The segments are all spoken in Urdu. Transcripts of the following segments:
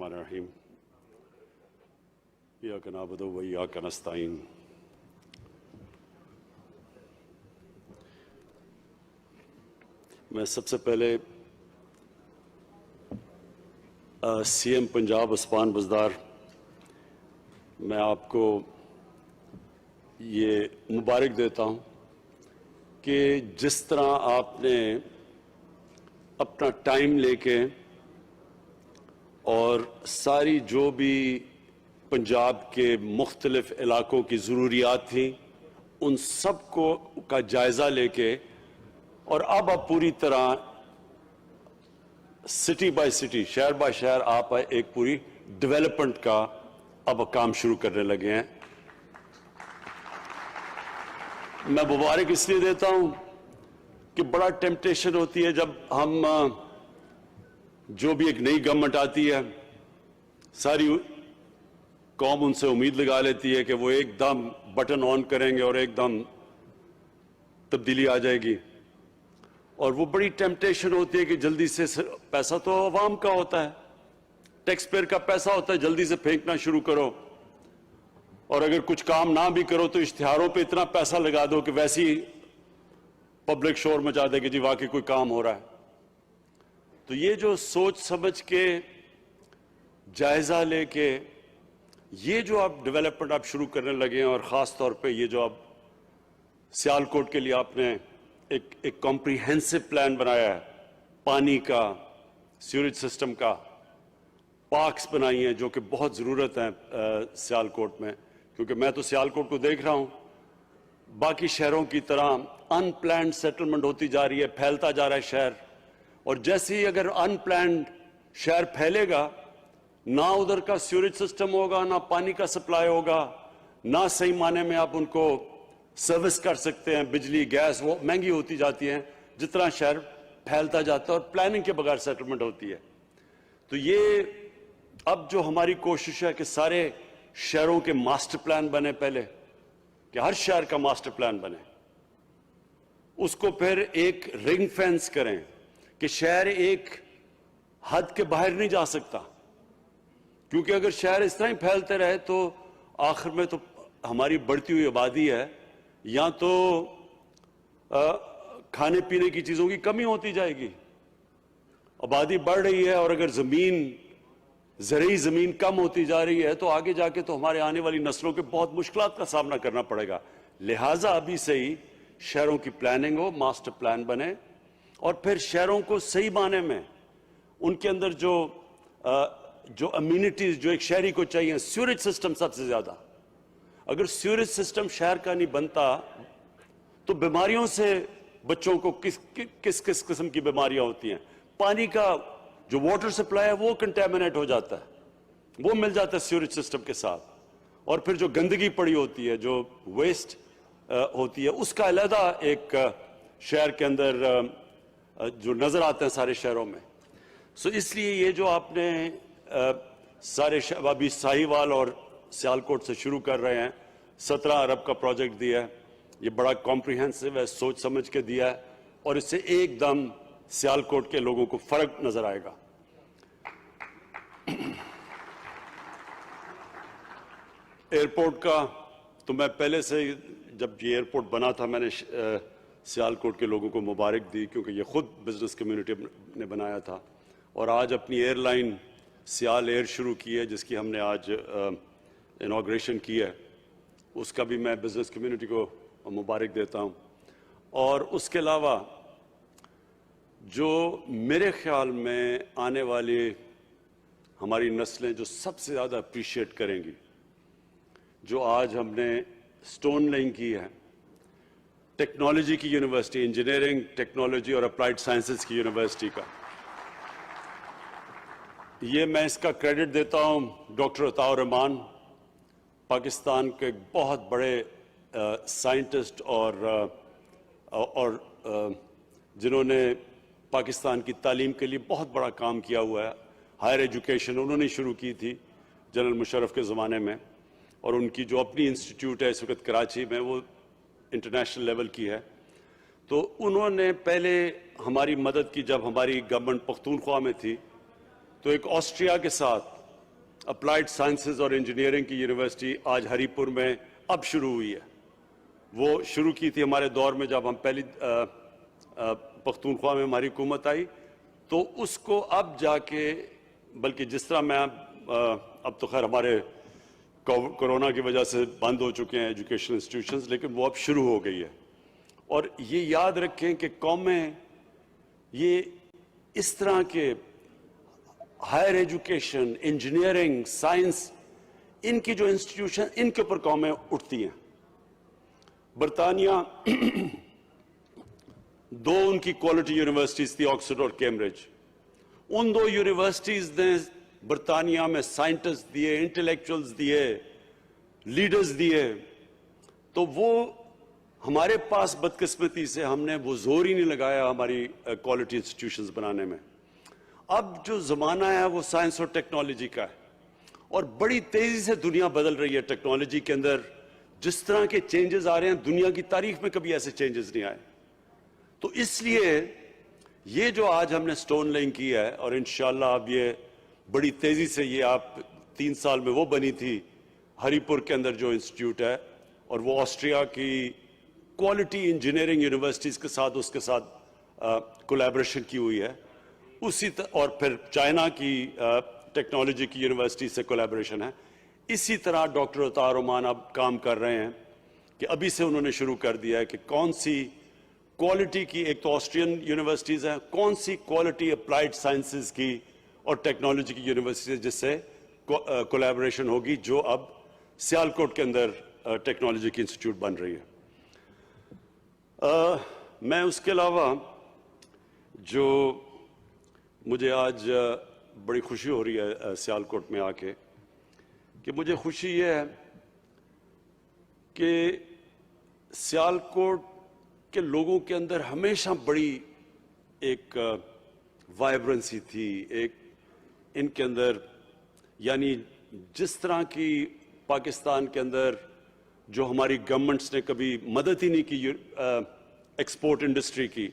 Bismillahirrahmanirrahim. Iyyaka na'budu wa iyyaka nasta'in. میں سب سے پہلے سی ایم پنجاب عثمان بزدار میں آپ کو یہ مبارک دیتا ہوں کہ جس طرح آپ نے اپنا ٹائم لے کے اور ساری جو بھی پنجاب کے مختلف علاقوں کی ضروریات تھیں ان سب کا جائزہ لے کے اور اب آپ پوری طرح سٹی بائی سٹی شہر بائی شہر آپ ایک پوری ڈیولپمنٹ کا اب کام شروع کرنے لگے ہیں. میں مبارک اس لیے دیتا ہوں کہ بڑا ٹیمپٹیشن ہوتی ہے جب ہم جو بھی ایک نئی گورنمنٹ آتی ہے ساری قوم ان سے امید لگا لیتی ہے کہ وہ ایک دم بٹن آن کریں گے اور ایک دم تبدیلی آ جائے گی, اور وہ بڑی ٹیمپٹیشن ہوتی ہے کہ جلدی سے پیسہ تو عوام کا ہوتا ہے, ٹیکس پیئر کا پیسہ ہوتا ہے, جلدی سے پھینکنا شروع کرو, اور اگر کچھ کام نہ بھی کرو تو اشتہاروں پہ اتنا پیسہ لگا دو کہ ویسی پبلک شور مچا دے کہ جی واقعی کوئی کام ہو رہا ہے. تو یہ جو سوچ سمجھ کے جائزہ لے کے یہ جو آپ ڈیولپمنٹ آپ شروع کرنے لگے ہیں, اور خاص طور پہ یہ جو آپ سیالکوٹ کے لیے آپ نے ایک کمپریہنسو پلان بنایا ہے, پانی کا, سیوریج سسٹم کا, پارکس بنائی ہیں جو کہ بہت ضرورت ہے سیالکوٹ میں, کیونکہ میں تو سیالکوٹ کو دیکھ رہا ہوں باقی شہروں کی طرح ان پلانڈ سیٹلمنٹ ہوتی جا رہی ہے, پھیلتا جا رہا ہے شہر, اور جیسے ہی اگر ان پلانڈ شہر پھیلے گا نہ ادھر کا سیوریج سسٹم ہوگا, نہ پانی کا سپلائی ہوگا, نہ صحیح معنی میں آپ ان کو سروس کر سکتے ہیں, بجلی گیس وہ مہنگی ہوتی جاتی ہیں جتنا شہر پھیلتا جاتا ہے اور پلاننگ کے بغیر سیٹلمنٹ ہوتی ہے. تو یہ اب جو ہماری کوشش ہے کہ سارے شہروں کے ماسٹر پلان بنے, پہلے کہ ہر شہر کا ماسٹر پلان بنے, اس کو پھر ایک رنگ فینس کریں کہ شہر ایک حد کے باہر نہیں جا سکتا, کیونکہ اگر شہر اس طرح ہی پھیلتے رہے تو آخر میں تو ہماری بڑھتی ہوئی آبادی ہے یا تو کھانے پینے کی چیزوں کی کمی ہوتی جائے گی, آبادی بڑھ رہی ہے, اور اگر زرعی زمین کم ہوتی جا رہی ہے تو آگے جا کے تو ہمارے آنے والی نسلوں کے بہت مشکلات کا سامنا کرنا پڑے گا. لہٰذا ابھی سے ہی شہروں کی پلاننگ ہو, ماسٹر پلان بنے, اور پھر شہروں کو صحیح معنی میں ان کے اندر جو امیونٹیز جو ایک شہری کو چاہیے, سیوریج سسٹم سب سے زیادہ, اگر سیوریج سسٹم شہر کا نہیں بنتا تو بیماریوں سے بچوں کو کس قسم کی بیماریاں ہوتی ہیں. پانی کا جو واٹر سپلائی ہے وہ کنٹامنیٹ ہو جاتا ہے, وہ مل جاتا ہے سیوریج سسٹم کے ساتھ, اور پھر جو گندگی پڑی ہوتی ہے, جو ویسٹ ہوتی ہے, اس کا علیحدہ ایک شہر کے اندر جو نظر آتے ہیں سارے شہروں میں. سو اس لیے یہ جو آپ نے سارے ابھی ساہیوال اور سیالکوٹ سے شروع کر رہے ہیں, 17 ارب کا پروجیکٹ دیا ہے, یہ بڑا کمپریہنسو ہے, سوچ سمجھ کے دیا ہے, اور اس سے ایک دم سیالکوٹ کے لوگوں کو فرق نظر آئے گا. ایئرپورٹ کا تو میں پہلے سے جب یہ ایئرپورٹ بنا تھا میں نے سیالکوٹ کے لوگوں کو مبارک دی, کیونکہ یہ خود بزنس کمیونٹی نے بنایا تھا, اور آج اپنی ایئر لائن سیال ایئر شروع کی ہے جس کی ہم نے آج انوگریشن کی ہے, اس کا بھی میں بزنس کمیونٹی کو مبارک دیتا ہوں. اور اس کے علاوہ جو میرے خیال میں آنے والی ہماری نسلیں جو سب سے زیادہ اپریشیٹ کریں گی, جو آج ہم نے سٹون لینگ کی ہے, ٹیکنالوجی کی یونیورسٹی, انجینئرنگ ٹیکنالوجی اور اپلائیڈ سائنسز کی یونیورسٹی کا, یہ میں اس کا کریڈٹ دیتا ہوں ڈاکٹر عطاء الرحمان, پاکستان کے بہت بڑے سائنٹسٹ اور جنہوں نے پاکستان کی تعلیم کے لیے بہت بڑا کام کیا ہوا ہے. ہائر ایجوکیشن انہوں نے شروع کی تھی جنرل مشرف کے زمانے میں, اور ان کی جو اپنی انسٹیٹیوٹ ہے اس وقت کراچی میں وہ انٹرنیشنل لیول کی ہے. تو انہوں نے پہلے ہماری مدد کی جب ہماری گورنمنٹ پختونخوا میں تھی, تو ایک آسٹریا کے ساتھ اپلائیڈ سائنسز اور انجینئرنگ کی یونیورسٹی آج ہری پور میں اب شروع ہوئی ہے. وہ شروع کی تھی ہمارے دور میں جب ہم پہلی پختونخوا میں ہماری حکومت آئی, تو اس کو اب جا کے, بلکہ جس طرح میں اب تو خیر ہمارے کورونا کی وجہ سے بند ہو چکے ہیں ایجوکیشن انسٹیٹیوشنز, لیکن وہ اب شروع ہو گئی ہے. اور یہ یاد رکھیں کہ قومیں یہ اس طرح کے ہائر ایجوکیشن, انجینئرنگ, سائنس, ان کی جو انسٹیٹیوشن, ان کے اوپر قومیں اٹھتی ہیں. برطانیہ دو ان کی کوالٹی یونیورسٹیز تھی, آکسفورڈ اور کیمبرج. ان دو یونیورسٹیز نے برطانیہ میں سائنٹسٹ دیے, انٹلیکچوئلز دیے, لیڈرز دیے. تو وہ ہمارے پاس بدقسمتی سے ہم نے وہ زور ہی نہیں لگایا ہماری کوالٹی انسٹیٹیوشنز بنانے میں. اب جو زمانہ ہے وہ سائنس اور ٹیکنالوجی کا ہے, اور بڑی تیزی سے دنیا بدل رہی ہے ٹیکنالوجی کے اندر. جس طرح کے چینجز آ رہے ہیں, دنیا کی تاریخ میں کبھی ایسے چینجز نہیں آئے. تو اس لیے یہ جو آج ہم نے سٹون لیئنگ کی ہے, اور انشاءاللہ اب یہ بڑی تیزی سے, یہ آپ 3 سال میں وہ بنی تھی ہری پور کے اندر جو انسٹیٹیوٹ ہے, اور وہ آسٹریا کی کوالٹی انجینئرنگ یونیورسٹیز کے ساتھ اس کے ساتھ کولیبریشن کی ہوئی ہے. اور پھر چائنا کی ٹیکنالوجی کی یونیورسٹی سے کولیبریشن ہے. اسی طرح ڈاکٹر اطہر عمان اب کام کر رہے ہیں کہ ابھی سے انہوں نے شروع کر دیا ہے کہ کون سی کوالٹی کی, ایک تو آسٹرین یونیورسٹیز ہیں, کون سی کوالٹی اپلائیڈ سائنسز کی اور ٹیکنالوجی کی یونیورسٹیز جس سے کولیبریشن ہوگی, جو اب سیالکوٹ کے اندر ٹیکنالوجی کی انسٹیٹیوٹ بن رہی ہے. میں اس کے علاوہ جو مجھے آج بڑی خوشی ہو رہی ہے سیالکوٹ میں آ کے, کہ مجھے خوشی یہ ہے کہ سیالکوٹ کے لوگوں کے اندر ہمیشہ بڑی ایک وائبرنسی تھی, ایک ان کے اندر, یعنی جس طرح کی پاکستان کے اندر جو ہماری گورنمنٹس نے کبھی مدد ہی نہیں کی ایکسپورٹ انڈسٹری کی,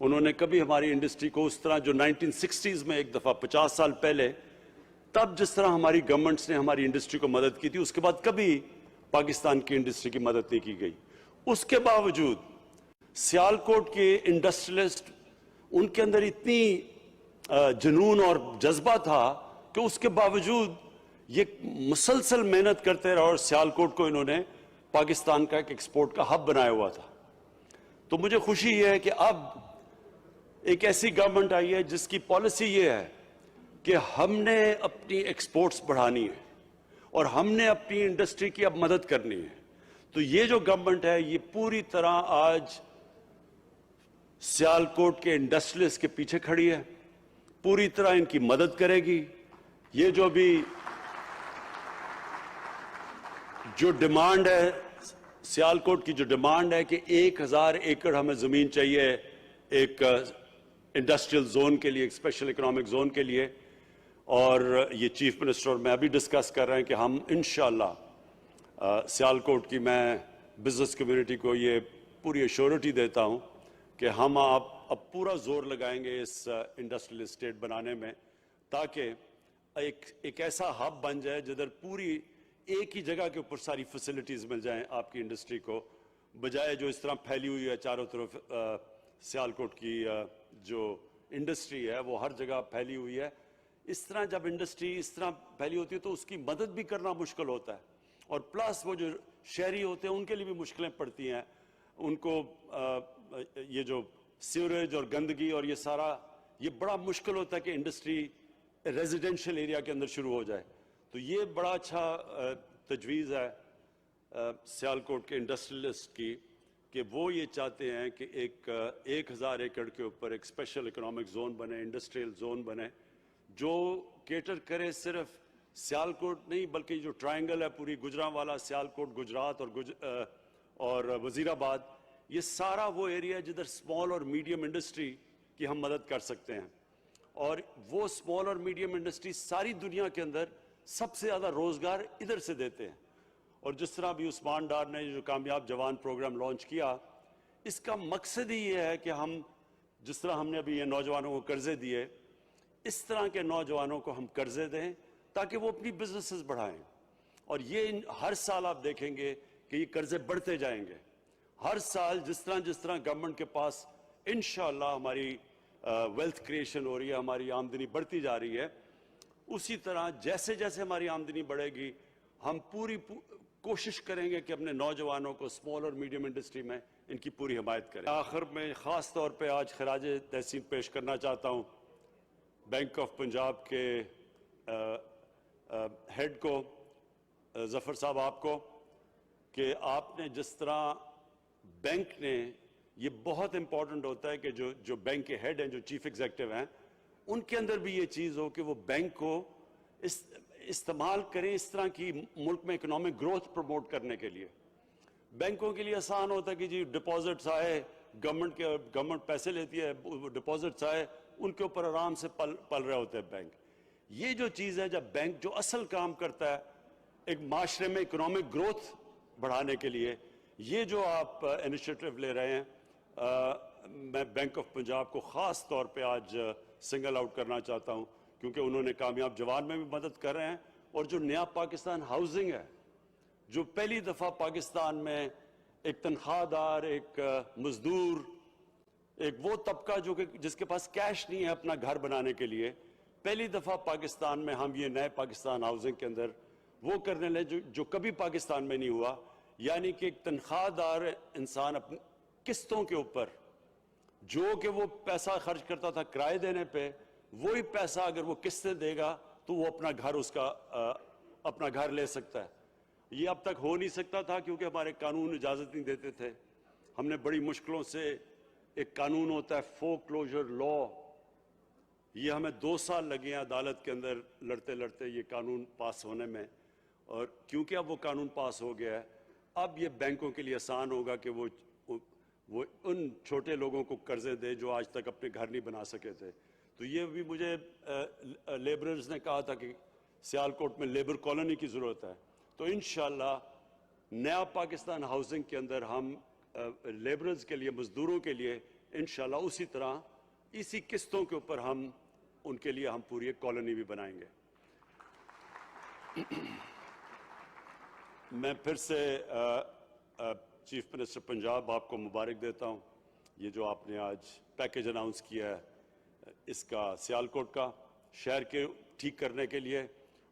انہوں نے کبھی ہماری انڈسٹری کو اس طرح, جو 1960s میں ایک دفعہ 50 سال پہلے تب جس طرح ہماری گورنمنٹس نے ہماری انڈسٹری کو مدد کی تھی, اس کے بعد کبھی پاکستان کی انڈسٹری کی مدد نہیں کی گئی. اس کے باوجود سیالکوٹ کے انڈسٹریلسٹ, ان کے اندر اتنی جنون اور جذبہ تھا کہ اس کے باوجود یہ مسلسل محنت کرتے رہے, اور سیالکوٹ کو انہوں نے پاکستان کا ایک ایکسپورٹ کا ہب بنایا ہوا تھا. تو مجھے خوشی یہ ہے کہ اب ایک ایسی گورنمنٹ آئی ہے جس کی پالیسی یہ ہے کہ ہم نے اپنی ایکسپورٹس بڑھانی ہے اور ہم نے اپنی انڈسٹری کی اب مدد کرنی ہے. تو یہ جو گورنمنٹ ہے یہ پوری طرح آج سیالکوٹ کے انڈسٹریلسٹ کے پیچھے کھڑی ہے, پوری طرح ان کی مدد کرے گی. یہ جو بھی جو ڈیمانڈ ہے, سیالکوٹ کی جو ڈیمانڈ ہے کہ 1000 ایکڑ ہمیں زمین چاہیے ایک انڈسٹریل زون کے لیے, ایک اسپیشل اکنامک زون کے لیے, اور یہ چیف منسٹر اور میں ابھی ڈسکس کر رہے ہیں کہ ہم انشاءاللہ سیالکوٹ کی, میں بزنس کمیونٹی کو یہ پوری ایشورٹی دیتا ہوں کہ ہم اب پورا زور لگائیں گے اس انڈسٹریل اسٹیٹ بنانے میں, تاکہ ایک ایسا ہب بن جائے جدھر پوری ایک ہی جگہ کے اوپر ساری فیسلٹیز مل جائیں آپ کی انڈسٹری کو, بجائے جو اس طرح پھیلی ہوئی ہے چاروں طرف. سیالکوٹ کی جو انڈسٹری ہے وہ ہر جگہ پھیلی ہوئی ہے. اس طرح جب انڈسٹری اس طرح پھیلی ہوتی ہے تو اس کی مدد بھی کرنا مشکل ہوتا ہے, اور پلس وہ جو شہری ہوتے ہیں ان کے لیے بھی مشکلیں پڑتی ہیں. ان کو یہ جو سیوریج اور گندگی اور یہ سارا, یہ بڑا مشکل ہوتا ہے کہ انڈسٹری ریزیڈینشل ایریا کے اندر شروع ہو جائے. تو یہ بڑا اچھا تجویز ہے سیالکوٹ کے انڈسٹریلسٹ کی, کہ وہ یہ چاہتے ہیں کہ 1000 ایکڑ کے اوپر ایک اسپیشل اکنامک زون بنے, انڈسٹریل زون بنے, جو کیٹر کرے صرف سیالکوٹ نہیں بلکہ جو ٹرائنگل ہے پوری گجرانوالا, سیالکوٹ, گجرات اور وزیر آباد, یہ سارا وہ ایریا ہے جدھر اسمال اور میڈیم انڈسٹری کی ہم مدد کر سکتے ہیں. اور وہ اسمال اور میڈیم انڈسٹری ساری دنیا کے اندر سب سے زیادہ روزگار ادھر سے دیتے ہیں. اور جس طرح بھی عثمان ڈار نے جو کامیاب جوان پروگرام لانچ کیا, اس کا مقصد ہی یہ ہے کہ ہم جس طرح ہم نے ابھی یہ نوجوانوں کو قرضے دیے, اس طرح کے نوجوانوں کو ہم قرضے دیں تاکہ وہ اپنی بزنسز بڑھائیں. اور یہ ہر سال آپ دیکھیں گے کہ یہ قرضے بڑھتے جائیں گے. ہر سال جس طرح گورنمنٹ کے پاس انشاءاللہ ہماری ویلتھ کریشن ہو رہی ہے, ہماری آمدنی بڑھتی جا رہی ہے, اسی طرح جیسے جیسے ہماری آمدنی بڑھے گی ہم پوری کوشش کریں گے کہ اپنے نوجوانوں کو اسمال اور میڈیم انڈسٹری میں ان کی پوری حمایت کریں. آخر میں خاص طور پہ آج خراج تحسین پیش کرنا چاہتا ہوں بینک آف پنجاب کے ہیڈ کو, ظفر صاحب آپ کو, کہ آپ نے جس طرح بینک نے, یہ بہت امپورٹنٹ ہوتا ہے کہ جو بینک کے ہیڈ ہیں, جو چیف ایگزیکٹو ہیں, ان کے اندر بھی یہ چیز ہو کہ وہ بینک کو استعمال کریں اس طرح کی ملک میں اکنامک گروتھ پروموٹ کرنے کے لیے. بینکوں کے لیے آسان ہوتا ہے کہ جی ڈپازٹس آئے, گورنمنٹ پیسے لیتی ہے, ڈپازٹس آئے, ان کے اوپر آرام سے پل رہے ہوتے ہیں بینک. یہ جو چیز ہے, جب بینک جو اصل کام کرتا ہے ایک معاشرے میں اکنامک گروتھ بڑھانے کے لیے, یہ جو آپ انیشیٹو لے رہے ہیں, میں بینک آف پنجاب کو خاص طور پہ آج سنگل آؤٹ کرنا چاہتا ہوں, کیونکہ انہوں نے کامیاب جوان میں بھی مدد کر رہے ہیں. اور جو نیا پاکستان ہاؤسنگ ہے, جو پہلی دفعہ پاکستان میں ایک تنخواہ دار, ایک مزدور, ایک وہ طبقہ جو کہ جس کے پاس کیش نہیں ہے اپنا گھر بنانے کے لیے, پہلی دفعہ پاکستان میں ہم یہ نئے پاکستان ہاؤسنگ کے اندر وہ کرنے لگے جو کبھی پاکستان میں نہیں ہوا. یعنی کہ ایک تنخواہ دار انسان اپنی قسطوں کے اوپر, جو کہ وہ پیسہ خرچ کرتا تھا کرائے دینے پہ, وہی پیسہ اگر وہ قسطیں دے گا تو وہ اپنا گھر لے سکتا ہے. یہ اب تک ہو نہیں سکتا تھا کیونکہ ہمارے قانون اجازت نہیں دیتے تھے. ہم نے بڑی مشکلوں سے, ایک قانون ہوتا ہے فور کلوجر لا, یہ ہمیں 2 سال لگے ہیں عدالت کے اندر لڑتے لڑتے یہ قانون پاس ہونے میں. اور کیونکہ اب وہ قانون پاس ہو گیا ہے, اب یہ بینکوں کے لیے آسان ہوگا کہ وہ ان چھوٹے لوگوں کو قرضے دے جو آج تک اپنے گھر نہیں بنا سکے تھے. تو یہ بھی مجھے لیبررز نے کہا تھا کہ سیالکوٹ میں لیبر کالونی کی ضرورت ہے. تو انشاءاللہ نیا پاکستان ہاؤسنگ کے اندر ہم لیبررز کے لیے, مزدوروں کے لیے انشاءاللہ اسی طرح اسی قسطوں کے اوپر ہم ان کے لیے ہم پوری ایک کالونی بھی بنائیں گے. میں پھر سے چیف منسٹر پنجاب آپ کو مبارک دیتا ہوں. یہ جو آپ نے آج پیکیج اناؤنس کیا ہے اس کا سیالکوٹ کا شہر کے ٹھیک کرنے کے لیے,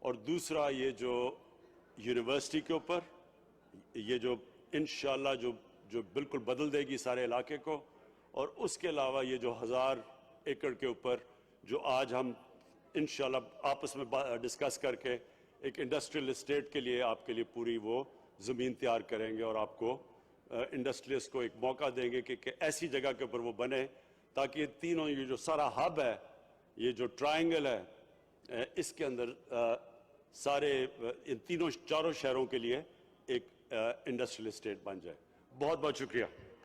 اور دوسرا یہ جو یونیورسٹی کے اوپر, یہ جو انشاءاللہ جو بالکل بدل دے گی سارے علاقے کو, اور اس کے علاوہ یہ جو 1000 ایکڑ کے اوپر جو آج ہم انشاءاللہ آپس میں ڈسکس کر کے ایک انڈسٹریل اسٹیٹ کے لیے آپ کے لیے پوری وہ زمین تیار کریں گے, اور آپ کو انڈسٹریلسٹ کو ایک موقع دیں گے کہ ایسی جگہ کے اوپر وہ بنے تاکہ یہ تینوں, یہ جو سارا ہب ہے, یہ جو ٹرائنگل ہے, اس کے اندر سارے ان تینوں چاروں شہروں کے لیے ایک انڈسٹریل اسٹیٹ بن جائے. بہت بہت شکریہ.